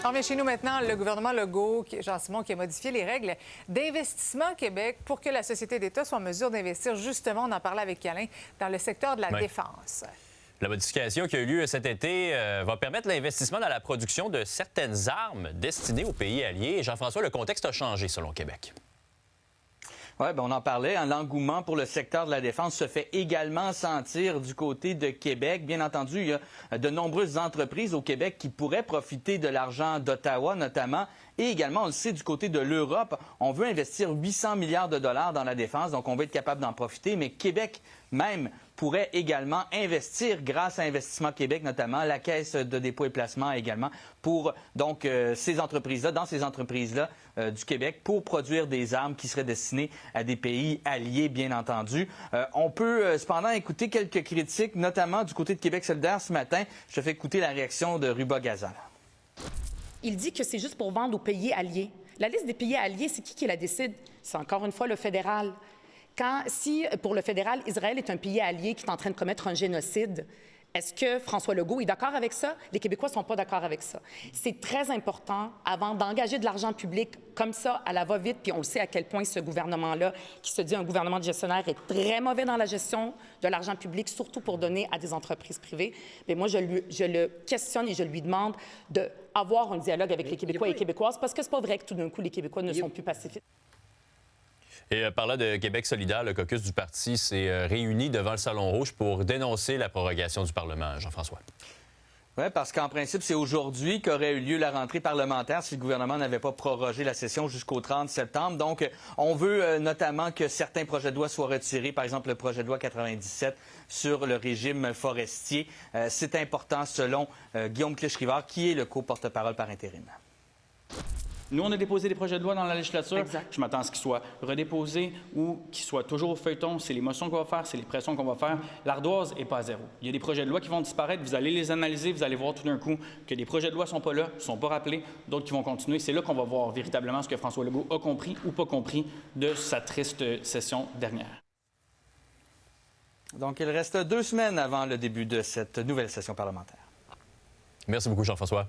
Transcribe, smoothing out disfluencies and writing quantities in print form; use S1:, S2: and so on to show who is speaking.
S1: On revient chez nous maintenant. Le gouvernement Legault, Jean-Simon, qui a modifié les règles d'investissement au Québec pour que la société d'État soit en mesure d'investir, justement, on en parlait avec Alain, dans le secteur de la défense.
S2: La modification qui a eu lieu cet été va permettre l'investissement dans la production de certaines armes destinées aux pays alliés. Jean-François, le contexte a changé selon Québec.
S3: Oui, on en parlait. L'engouement pour le secteur de la défense se fait également sentir du côté de Québec. Bien entendu, il y a de nombreuses entreprises au Québec qui pourraient profiter de l'argent d'Ottawa, notamment. Et également, on le sait, du côté de l'Europe, on veut investir 800 milliards de dollars dans la défense, donc on veut être capable d'en profiter. Mais Québec même pourrait également investir grâce à Investissement Québec, notamment la Caisse de dépôt et placement également, pour donc ces entreprises-là, dans ces entreprises-là du Québec, pour produire des armes qui seraient destinées à des pays alliés, bien entendu. On peut cependant écouter quelques critiques, notamment du côté de Québec solidaire ce matin. Je te fais écouter la réaction de Ruba Gazal.
S4: Il dit que c'est juste pour vendre aux pays alliés. La liste des pays alliés, c'est qui la décide? C'est encore une fois le fédéral. Si, pour le fédéral, Israël est un pays allié qui est en train de commettre un génocide, est-ce que François Legault est d'accord avec ça? Les Québécois ne sont pas d'accord avec ça. C'est très important, avant d'engager de l'argent public comme ça, à la va-vite, puis on le sait à quel point ce gouvernement-là, qui se dit un gouvernement de gestionnaire, est très mauvais dans la gestion de l'argent public, surtout pour donner à des entreprises privées. Mais moi, je le questionne et je lui demande d'avoir un dialogue avec les Québécois et les Québécoises, parce que c'est pas vrai que tout d'un coup, les Québécois ne sont plus pacifistes.
S2: Et parlant de Québec solidaire, le caucus du parti s'est réuni devant le Salon Rouge pour dénoncer la prorogation du Parlement. Jean-François.
S3: Oui, parce qu'en principe, c'est aujourd'hui qu'aurait eu lieu la rentrée parlementaire si le gouvernement n'avait pas prorogé la session jusqu'au 30 septembre. Donc, on veut notamment que certains projets de loi soient retirés, par exemple le projet de loi 97 sur le régime forestier. C'est important selon Guillaume Clich-Rivard, qui est le co-porte-parole par intérim.
S5: Nous, on a déposé des projets de loi dans la législature.
S4: Exact.
S5: Je m'attends à ce qu'ils soient redéposés ou qu'ils soient toujours au feuilleton. C'est les motions qu'on va faire, c'est les pressions qu'on va faire. L'ardoise n'est pas à zéro. Il y a des projets de loi qui vont disparaître. Vous allez les analyser, vous allez voir tout d'un coup que des projets de loi ne sont pas là, ne sont pas rappelés, d'autres qui vont continuer. C'est là qu'on va voir véritablement ce que François Legault a compris ou pas compris de sa triste session dernière.
S3: Donc, il reste 2 semaines avant le début de cette nouvelle session parlementaire.
S2: Merci beaucoup, Jean-François.